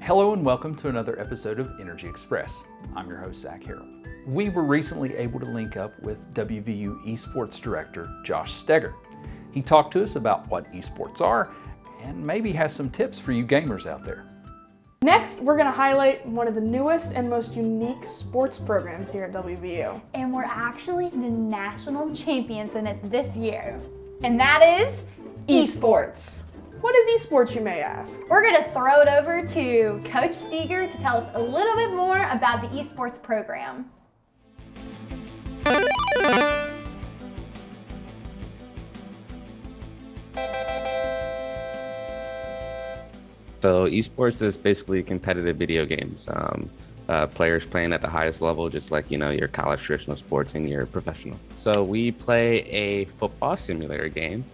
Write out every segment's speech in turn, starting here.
Hello and welcome to another episode of Energy Express. I'm your host, Zach Harrell. We were recently able to link up with WVU Esports Director, Josh Steger. He talked to us about what esports are and maybe has some tips for you gamers out there. Next, we're going to highlight one of the newest and most unique sports programs here at WVU. And we're actually the national champions in it this year. And that is Esports. What is esports, you may ask? We're going to throw it over to Coach Steger to tell us a little bit more about the esports program. So esports is basically competitive video games. Players playing at the highest level, just like, your college traditional sports and your professional. So we play a football simulator game.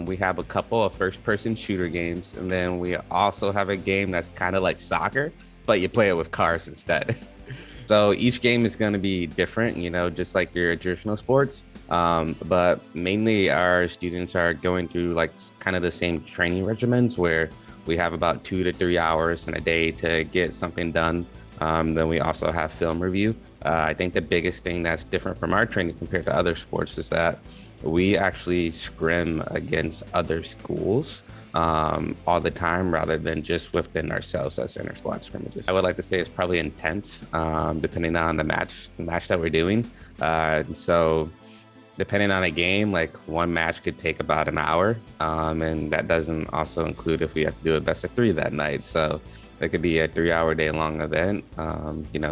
We have a couple of first-person shooter games, and then we also have a game that's kind of like soccer, but you play it with cars instead. So each game is going to be different, just like your traditional sports. But mainly our students are going through like kind of the same training regimens where we have about 2 to 3 hours in a day to get something done. Then we also have film review. I think the biggest thing that's different from our training compared to other sports is that we actually scrim against other schools all the time rather than just within ourselves as inter-squad scrimmages. I would like to say it's probably intense depending on the match that we're doing. So depending on a game, like one match could take about an hour. And that doesn't also include if we have to do a best of 3 that night. So it could be a 3-hour day long event.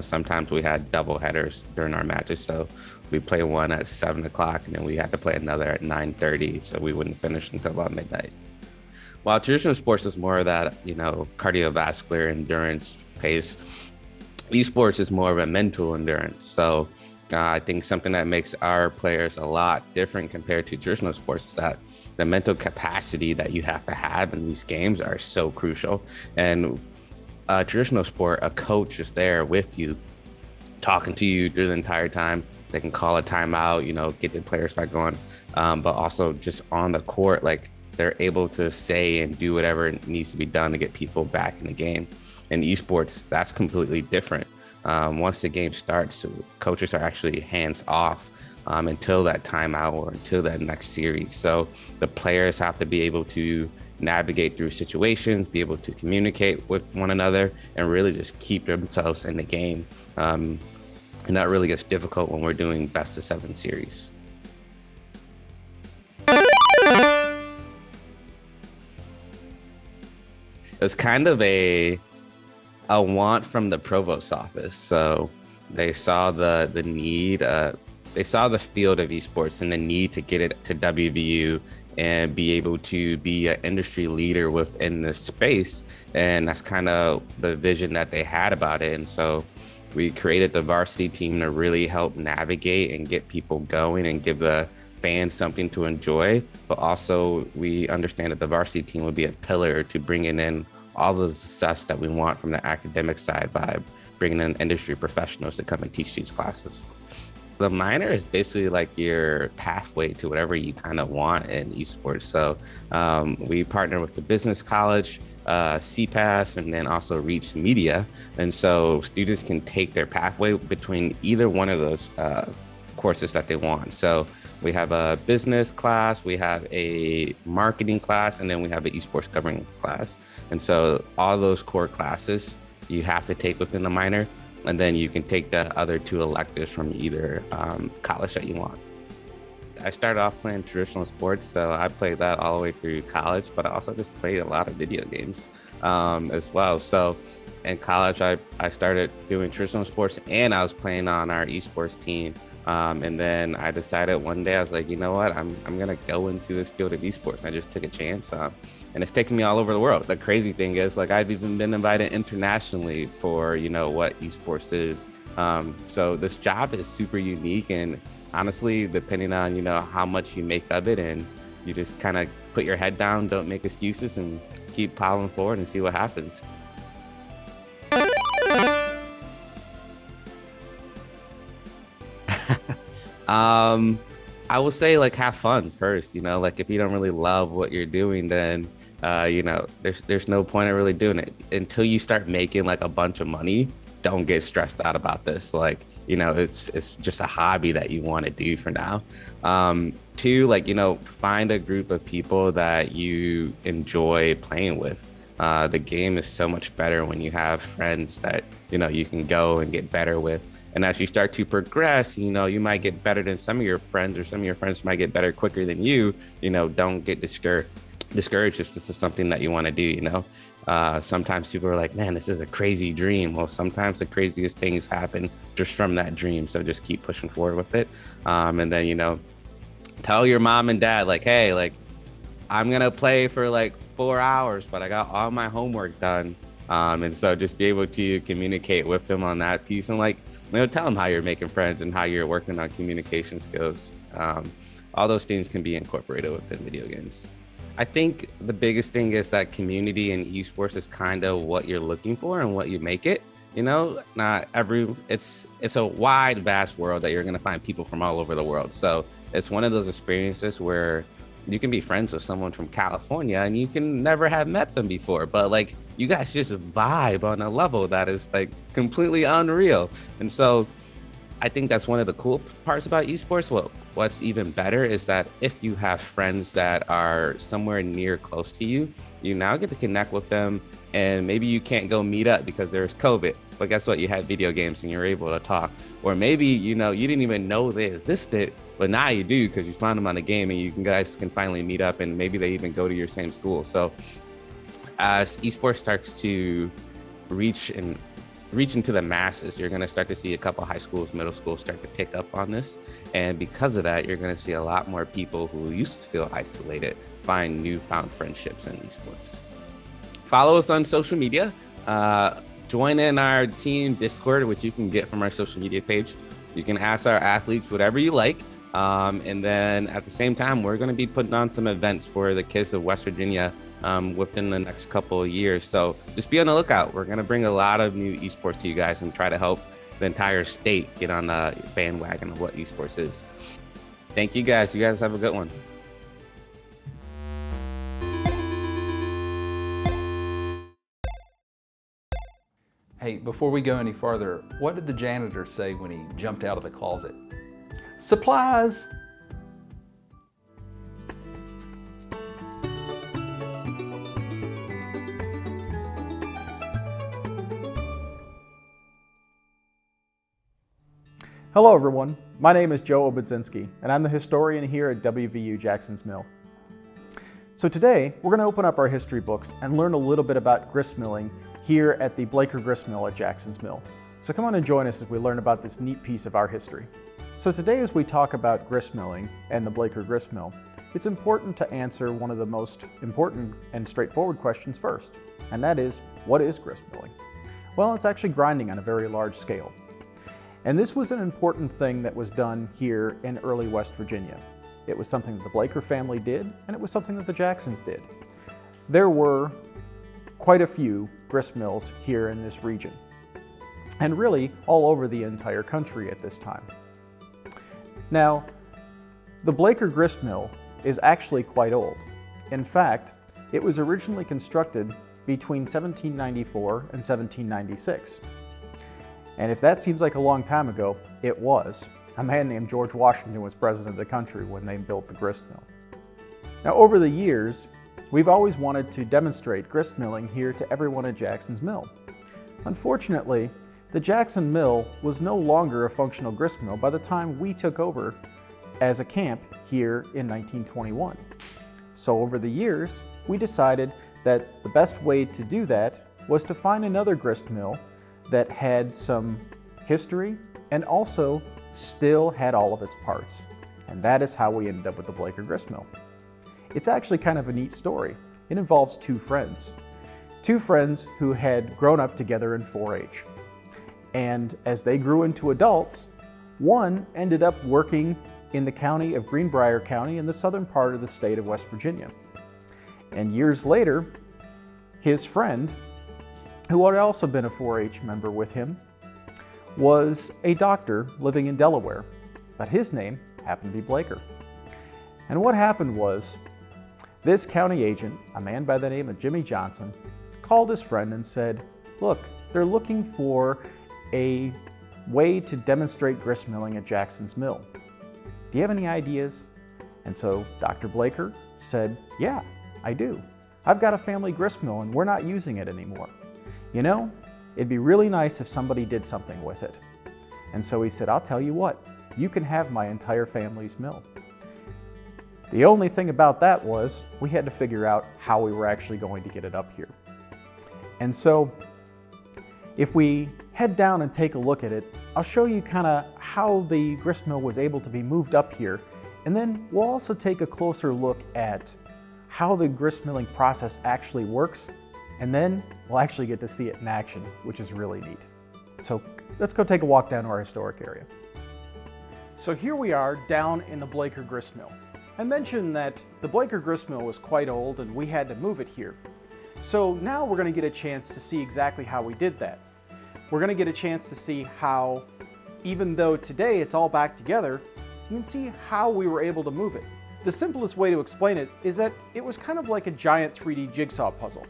Sometimes we had double headers during our matches. So we play one at 7 o'clock and then we had to play another at 9:30. So we wouldn't finish until about midnight. While traditional sports is more of that, cardiovascular endurance pace, esports is more of a mental endurance. So I think something that makes our players a lot different compared to traditional sports is that the mental capacity that you have to have in these games are so crucial. And traditional sport, a coach is there with you, talking to you through the entire time. They can call a timeout, get the players back going. But also just on the court, like they're able to say and do whatever needs to be done to get people back in the game. In esports, that's completely different. Once the game starts, coaches are actually hands off until that timeout or until that next series. So the players have to be able to navigate through situations, be able to communicate with one another, and really just keep themselves in the game. And that really gets difficult when we're doing best of 7 series. It's kind of a want from the provost's office. So they saw the need, they saw the field of esports and the need to get it to WVU and be able to be an industry leader within this space. And that's kind of the vision that they had about it. And so we created the varsity team to really help navigate and get people going and give the fans something to enjoy. But also we understand that the varsity team would be a pillar to bringing in all the success that we want from the academic side by bringing in industry professionals to come and teach these classes. The minor is basically like your pathway to whatever you kind of want in esports. So we partner with the business college, CPAS, and then also Reach Media. And so students can take their pathway between either one of those courses that they want. So we have a business class, we have a marketing class, and then we have an esports governance class. And so all those core classes you have to take within the minor, and then you can take the other 2 electives from either college that you want. I started off playing traditional sports, so I played that all the way through college, but I also just played a lot of video games as well. So in college, I started doing traditional sports and I was playing on our esports team. And then I decided one day, I was like, you know what, I'm gonna go into this field of esports. I just took a chance. And it's taken me all over the world. The crazy thing is, like, I've even been invited internationally for, what esports is. So this job is super unique, and honestly, depending on, how much you make of it, and you just kind of put your head down, don't make excuses, and keep plowing forward and see what happens. I would say, like, have fun first, like if you don't really love what you're doing, then there's no point in really doing it until you start making like a bunch of money. Don't get stressed out about this. Like, it's just a hobby that you want to do for now. Two, find a group of people that you enjoy playing with. The game is so much better when you have friends that, you can go and get better with. And as you start to progress, you might get better than some of your friends, or some of your friends might get better quicker than you. Don't get discouraged if this is something that you want to do. Sometimes people are like, man, this is a crazy dream. Well, sometimes the craziest things happen just from that dream. So just keep pushing forward with it. And then, tell your mom and dad, like, hey, like, I'm going to play for like 4 hours, but I got all my homework done. And so just be able to communicate with them on that piece, and tell them how you're making friends and how you're working on communication skills. All those things can be incorporated within video games. I think the biggest thing is that community in esports is kind of what you're looking for and what you make it. It's a wide, vast world that you're going to find people from all over the world. So it's one of those experiences where you can be friends with someone from California and you can never have met them before, but like you guys just vibe on a level that is like completely unreal. And so I think that's one of the cool parts about esports. What's even better is that if you have friends that are somewhere near close to you, you now get to connect with them, and maybe you can't go meet up because there's COVID, but guess what? You had video games and you're able to talk. Or maybe, you didn't even know they existed, but now you do because you found them on the game, and you guys can finally meet up, and maybe they even go to your same school. So as esports starts to reach into the masses, you're going to start to see a couple high schools, middle schools start to pick up on this. And because of that, you're going to see a lot more people who used to feel isolated find newfound friendships in esports. Follow us on social media. Join in our team Discord, which you can get from our social media page. You can ask our athletes whatever you like. And then at the same time, we're going to be putting on some events for the kids of West Virginia within the next couple of years. So just be on the lookout. We're going to bring a lot of new esports to you guys and try to help the entire state get on the bandwagon of what esports is. Thank you guys. You guys have a good one. Hey, before we go any farther, what did the janitor say when he jumped out of the closet? Supplies! Hello everyone, my name is Joe Obidzinski, and I'm the historian here at WVU Jackson's Mill. So today, we're going to open up our history books and learn a little bit about grist milling here at the Blaker Grist Mill at Jackson's Mill. So come on and join us as we learn about this neat piece of our history. So today, as we talk about grist milling and the Blaker Grist Mill, it's important to answer one of the most important and straightforward questions first, and that is, what is grist milling? Well, it's actually grinding on a very large scale. And this was an important thing that was done here in early West Virginia. It was something that the Blaker family did, and it was something that the Jacksons did. There were quite a few grist mills here in this region, and really all over the entire country at this time. Now, the Blaker Grist Mill is actually quite old. In fact, it was originally constructed between 1794 and 1796. And if that seems like a long time ago, it was. A man named George Washington was president of the country when they built the grist mill. Now, over the years, we've always wanted to demonstrate grist milling here to everyone at Jackson's Mill. Unfortunately, the Jackson Mill was no longer a functional grist mill by the time we took over as a camp here in 1921. So over the years, we decided that the best way to do that was to find another grist mill that had some history and also still had all of its parts. And that is how we ended up with the Blaker Grist Mill. It's actually kind of a neat story. It involves two friends who had grown up together in 4-H. And as they grew into adults, one ended up working in the county of Greenbrier County in the southern part of the state of West Virginia. And years later, his friend, who had also been a 4-H member with him, was a doctor living in Delaware, but his name happened to be Blaker. And what happened was This county agent, a man by the name of Jimmy Johnson, called his friend and said, look, they're looking for a way to demonstrate grist milling at Jackson's Mill. Do you have any ideas? And so Dr. Blaker said, yeah, I do. I've got a family grist mill and we're not using it anymore. You know, it'd be really nice if somebody did something with it. And so he said, I'll tell you what, you can have my entire family's mill. The only thing about that was we had to figure out how we were actually going to get it up here. And so if we head down and take a look at it, I'll show you kind of how the grist mill was able to be moved up here. And then we'll also take a closer look at how the grist milling process actually works. And then we'll actually get to see it in action, which is really neat. So let's go take a walk down to our historic area. So here we are down in the Blaker grist mill. I mentioned that the Blaker grist mill was quite old and we had to move it here. So now we're going to get a chance to see exactly how we did that. We're going to get a chance to see how, even though today it's all back together, you can see how we were able to move it. The simplest way to explain it is that it was kind of like a giant 3D jigsaw puzzle.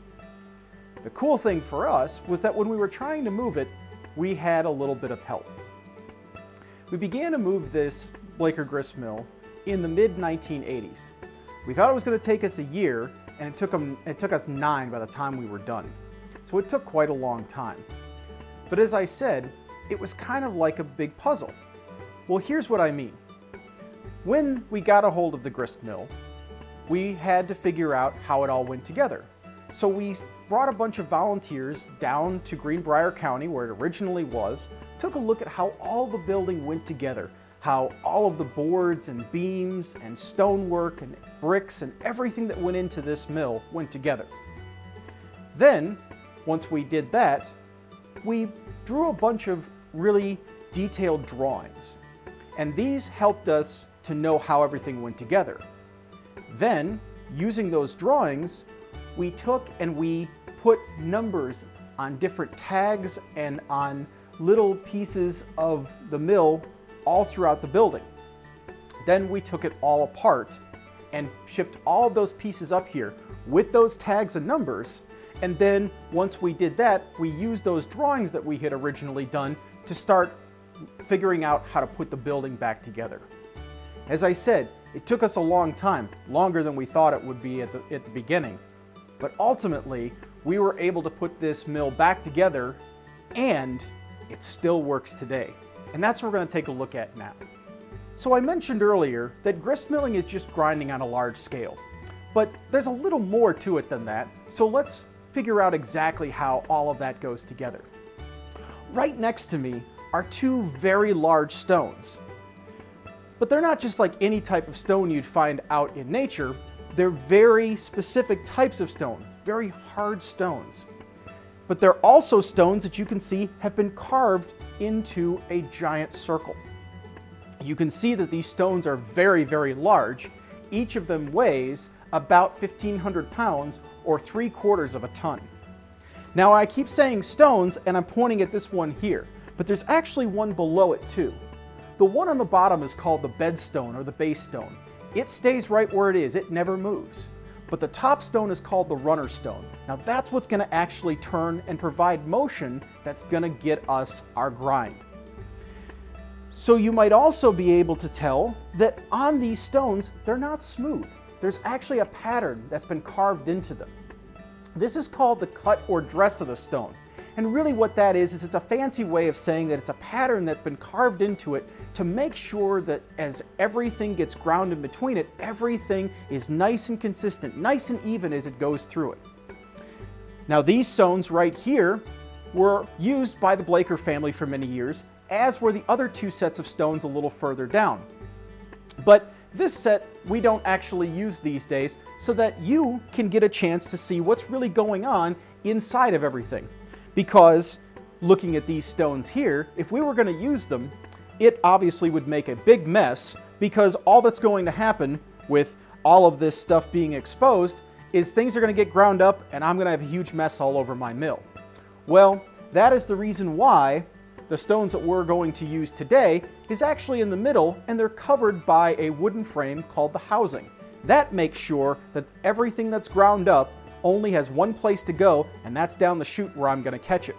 The cool thing for us was that when we were trying to move it, we had a little bit of help. We began to move this Blaker grist mill in the mid-1980s. We thought it was going to take us a year, and it took us 9 by the time we were done. So it took quite a long time. But as I said, it was kind of like a big puzzle. Well, here's what I mean. When we got a hold of the grist mill, we had to figure out how it all went together. So we brought a bunch of volunteers down to Greenbrier County, where it originally was, took a look at how all the building went together, how all of the boards and beams and stonework and bricks and everything that went into this mill went together. Then, once we did that, we drew a bunch of really detailed drawings, and these helped us to know how everything went together. Then, using those drawings, we took and we put numbers on different tags and on little pieces of the mill all throughout the building. Then we took it all apart and shipped all of those pieces up here with those tags and numbers. And then once we did that, we used those drawings that we had originally done to start figuring out how to put the building back together. As I said, it took us a long time, longer than we thought it would be at the beginning. But ultimately, we were able to put this mill back together, and it still works today. And that's what we're going to take a look at now. So I mentioned earlier that grist milling is just grinding on a large scale. But there's a little more to it than that, so let's figure out exactly how all of that goes together. Right next to me are 2 very large stones. But they're not just like any type of stone you'd find out in nature. They're very specific types of stone, very hard stones. But they're also stones that you can see have been carved into a giant circle. You can see that these stones are very, very large. Each of them weighs about 1,500 pounds or 3/4 of a ton. Now I keep saying stones and I'm pointing at this one here, but there's actually one below it too. The one on the bottom is called the bed stone or the base stone. It stays right where it is, it never moves. But the top stone is called the runner stone. Now that's what's going to actually turn and provide motion that's going to get us our grind. So you might also be able to tell that on these stones, they're not smooth. There's actually a pattern that's been carved into them. This is called the cut or dress of the stone. And really what that is it's a fancy way of saying that it's a pattern that's been carved into it to make sure that as everything gets ground in between it, everything is nice and consistent, nice and even as it goes through it. Now these stones right here were used by the Blaker family for many years, as were the other 2 sets of stones a little further down. But this set we don't actually use these days so that you can get a chance to see what's really going on inside of everything. Because looking at these stones here, if we were going to use them, it obviously would make a big mess, because all that's going to happen with all of this stuff being exposed is things are going to get ground up and I'm going to have a huge mess all over my mill. Well, that is the reason why the stones that we're going to use today is actually in the middle, and they're covered by a wooden frame called the housing. That makes sure that everything that's ground up only has one place to go, and that's down the chute where I'm going to catch it.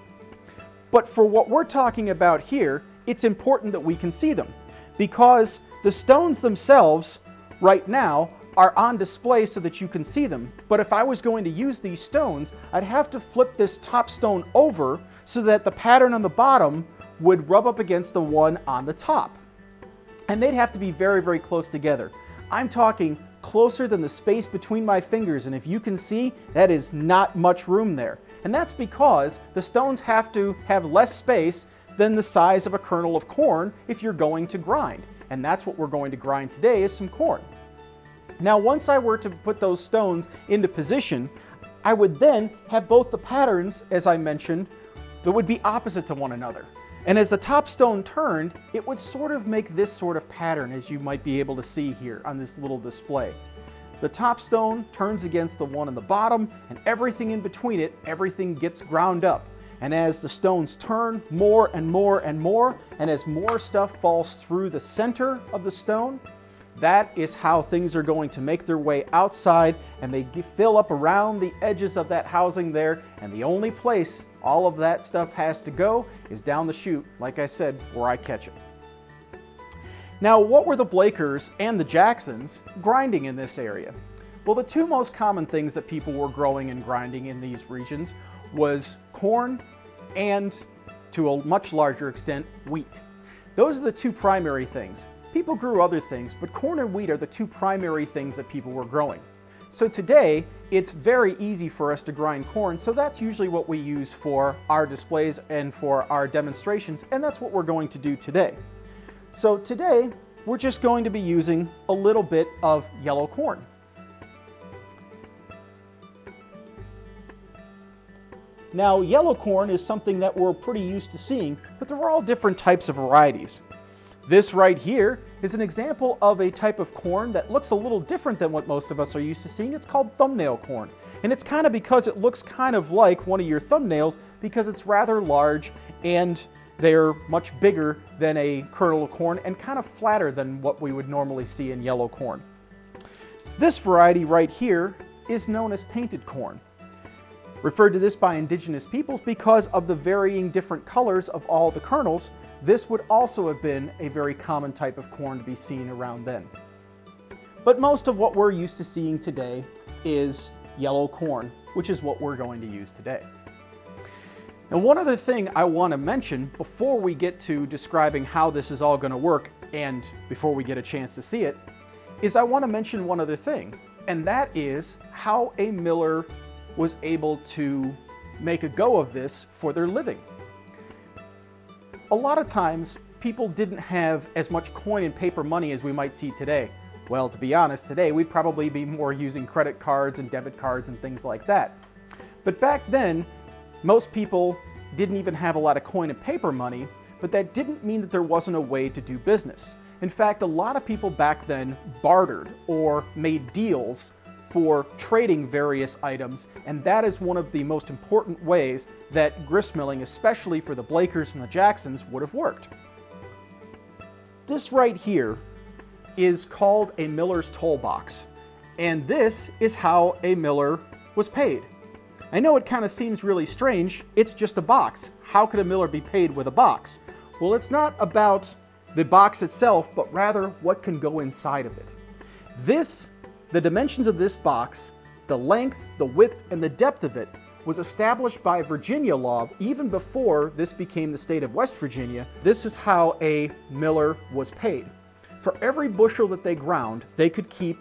But for what we're talking about here, it's important that we can see them, because the stones themselves right now are on display so that you can see them. But if I was going to use these stones, I'd have to flip this top stone over so that the pattern on the bottom would rub up against the one on the top. And they'd have to be very, very close together. I'm talking closer than the space between my fingers, and if you can see, that is not much room there. And that's because the stones have to have less space than the size of a kernel of corn if you're going to grind. And that's what we're going to grind today, is some corn. Now, once I were to put those stones into position, I would then have both the patterns, as I mentioned, that would be opposite to one another. And as the top stone turned, it would sort of make this sort of pattern, as you might be able to see here on this little display. The top stone turns against the one on the bottom, and everything in between it, everything gets ground up. And as the stones turn more and more and more, and as more stuff falls through the center of the stone, that is how things are going to make their way outside, and they fill up around the edges of that housing there, and the only place all of that stuff has to go is down the chute, like I said, where I catch it. Now, what were the Blakers and the Jacksons grinding in this area? Well, the two most common things that people were growing and grinding in these regions was corn and, to a much larger extent, wheat. Those are the two primary things. People grew other things, but corn and wheat are the two primary things that people were growing. So today, it's very easy for us to grind corn, so that's usually what we use for our displays and for our demonstrations, and that's what we're going to do today. So today, we're just going to be using a little bit of yellow corn. Now, yellow corn is something that we're pretty used to seeing, but there are all different types of varieties. This right here is an example of a type of corn that looks a little different than what most of us are used to seeing. It's called thumbnail corn. And it's kind of because it looks kind of like one of your thumbnails because it's rather large and they're much bigger than a kernel of corn and kind of flatter than what we would normally see in yellow corn. This variety right here is known as painted corn. Referred to this by indigenous peoples because of the varying different colors of all the kernels. This would also have been a very common type of corn to be seen around then. But most of what we're used to seeing today is yellow corn, which is what we're going to use today. And one other thing I want to mention before we get to describing how this is all going to work and before we get a chance to see it, is I want to mention one other thing, and that is how a miller was able to make a go of this for their living. A lot of times, people didn't have as much coin and paper money as we might see today. Well, to be honest, today we'd probably be more using credit cards and debit cards and things like that. But back then, most people didn't even have a lot of coin and paper money, but that didn't mean that there wasn't a way to do business. In fact, a lot of people back then bartered or made deals for trading various items, and that is one of the most important ways that grist milling, especially for the Blakers and the Jacksons, would have worked. This right here is called a miller's toll box, and this is how a miller was paid. I know it kind of seems really strange. It's just a box. How could a miller be paid with a box? Well, it's not about the box itself, but rather what can go inside of it. The dimensions of this box, the length, the width, and the depth of it was established by Virginia law even before this became the state of West Virginia. This is how a miller was paid. For every bushel that they ground, they could keep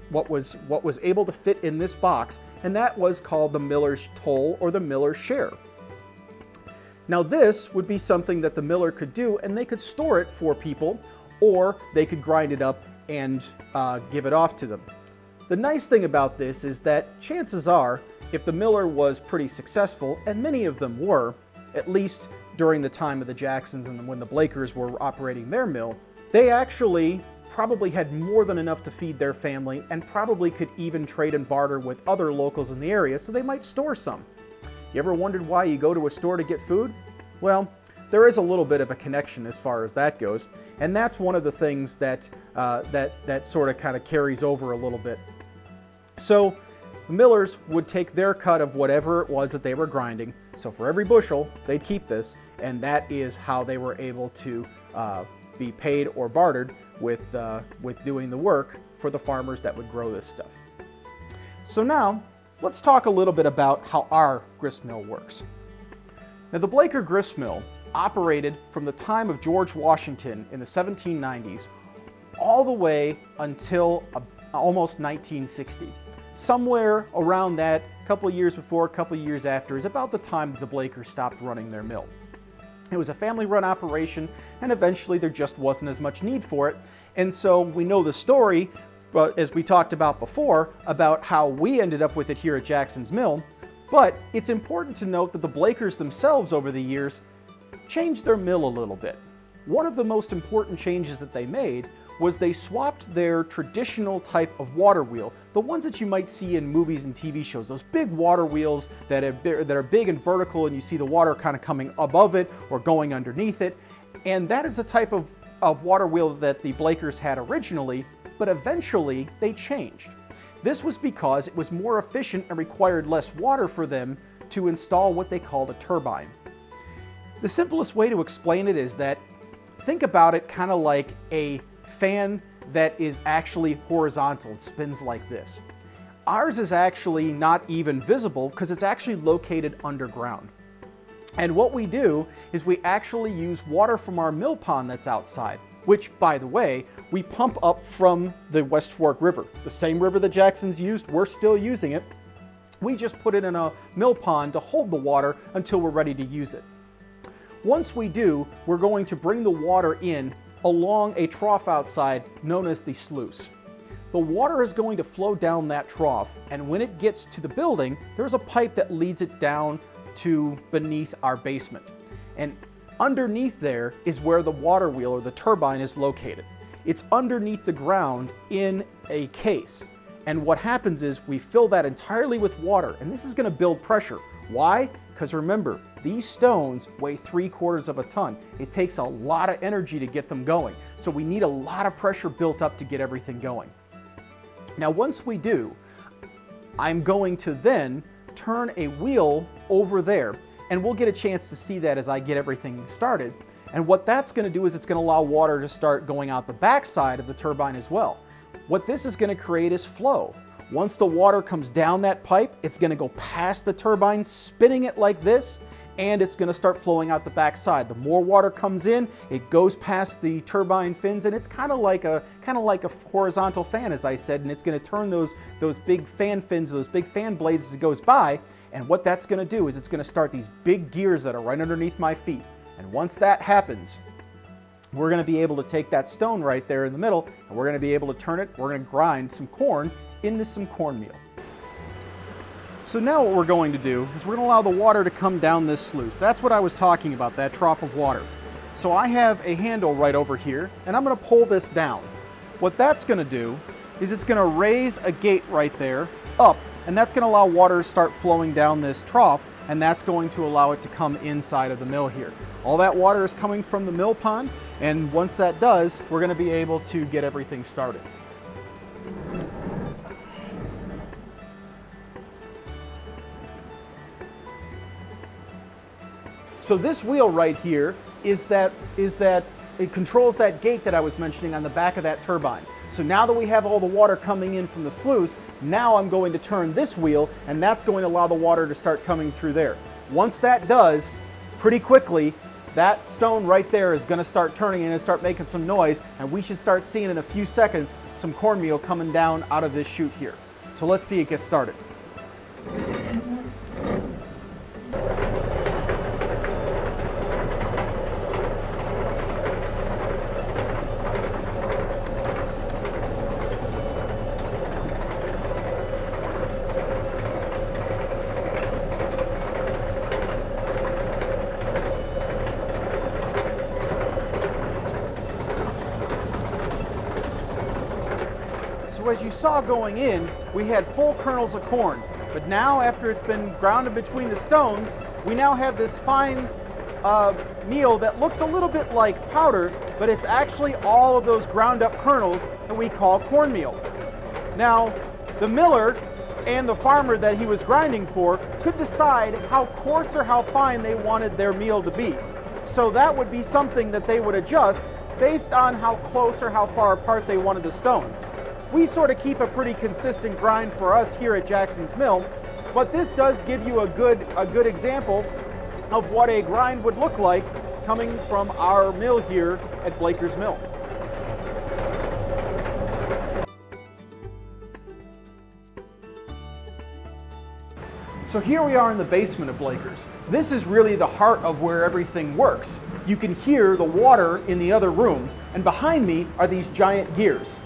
what was able to fit in this box, and that was called the miller's toll or the miller's share. Now this would be something that the miller could do, and they could store it for people, or they could grind it up and give it off to them. The nice thing about this is that chances are, if the miller was pretty successful, and many of them were, at least during the time of the Jacksons and when the Blakers were operating their mill, they actually probably had more than enough to feed their family and probably could even trade and barter with other locals in the area, so they might store some. You ever wondered why you go to a store to get food? Well, there is a little bit of a connection as far as that goes. And that's one of the things that, that sort of kind of carries over a little bit. So the millers would take their cut of whatever it was that they were grinding. So for every bushel, they'd keep this, and that is how they were able to be paid or bartered with doing the work for the farmers that would grow this stuff. So now, let's talk a little bit about how our grist mill works. Now, the Blaker grist mill operated from the time of George Washington in the 1790s all the way until almost 1960. Somewhere around that, a couple of years before, a couple of years after, is about the time the Blakers stopped running their mill. It was a family-run operation, and eventually there just wasn't as much need for it. And so we know the story, as we talked about before, about how we ended up with it here at Jackson's Mill. But it's important to note that the Blakers themselves over the years changed their mill a little bit. One of the most important changes that they made was they swapped their traditional type of water wheel, the ones that you might see in movies and TV shows, those big water wheels that are big and vertical, and you see the water kind of coming above it or going underneath it. And that is the type of water wheel that the Blakers had originally, but eventually they changed. This was because it was more efficient and required less water for them to install what they called a turbine. The simplest way to explain it is that, think about it kind of like a fan that is actually horizontal and spins like this. Ours is actually not even visible because it's actually located underground. And what we do is we actually use water from our mill pond that's outside, which, by the way, we pump up from the West Fork River. The same river that Jackson's used, we're still using it. We just put it in a mill pond to hold the water until we're ready to use it. Once we do, we're going to bring the water in along a trough outside known as the sluice. The water is going to flow down that trough, and when it gets to the building, there's a pipe that leads it down to beneath our basement. And underneath there is where the water wheel or the turbine is located. It's underneath the ground in a case. And what happens is we fill that entirely with water, and this is going to build pressure. Why? Because remember, these stones weigh 3/4 of a ton. It takes a lot of energy to get them going. So we need a lot of pressure built up to get everything going. Now, once we do, I'm going to then turn a wheel over there, and we'll get a chance to see that as I get everything started. And what that's going to do is it's going to allow water to start going out the backside of the turbine as well. What this is going to create is flow. Once the water comes down that pipe, it's going to go past the turbine, spinning it like this, and it's going to start flowing out the backside. The more water comes in, it goes past the turbine fins, and it's kind of like a horizontal fan, as I said, and it's going to turn those big fan fins, those big fan blades as it goes by. And what that's going to do is it's going to start these big gears that are right underneath my feet. And once that happens, we're going to be able to take that stone right there in the middle, and we're going to be able to turn it. We're going to grind some corn into some cornmeal. So now what we're going to do is we're going to allow the water to come down this sluice. That's what I was talking about, that trough of water. So I have a handle right over here, and I'm going to pull this down. What that's going to do is it's going to raise a gate right there up, and that's going to allow water to start flowing down this trough, and that's going to allow it to come inside of the mill here. All that water is coming from the mill pond, and once that does, we're going to be able to get everything started. So this wheel right here is that it controls that gate that I was mentioning on the back of that turbine. So now that we have all the water coming in from the sluice, now I'm going to turn this wheel, and that's going to allow the water to start coming through there. Once that does, pretty quickly, that stone right there is going to start turning and start making some noise, and we should start seeing in a few seconds some cornmeal coming down out of this chute here. So let's see it get started. So as you saw going in, we had full kernels of corn. But now, after it's been grounded between the stones, we now have this fine meal that looks a little bit like powder, but it's actually all of those ground up kernels that we call cornmeal. Now, the miller and the farmer that he was grinding for could decide how coarse or how fine they wanted their meal to be. So that would be something that they would adjust based on how close or how far apart they wanted the stones. We sort of keep a pretty consistent grind for us here at Jackson's Mill, but this does give you a good example of what a grind would look like coming from our mill here at Blaker's Mill. So here we are in the basement of Blaker's. This is really the heart of where everything works. You can hear the water in the other room, and behind me are these giant gears.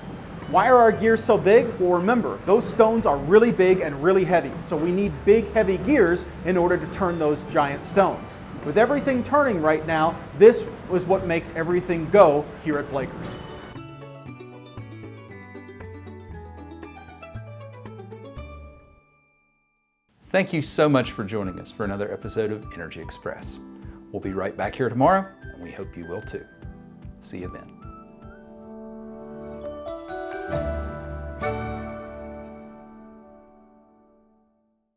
Why are our gears so big? Well, remember, those stones are really big and really heavy, so we need big, heavy gears in order to turn those giant stones. With everything turning right now, this is what makes everything go here at Blaker's. Thank you so much for joining us for another episode of Energy Express. We'll be right back here tomorrow, and we hope you will too. See you then.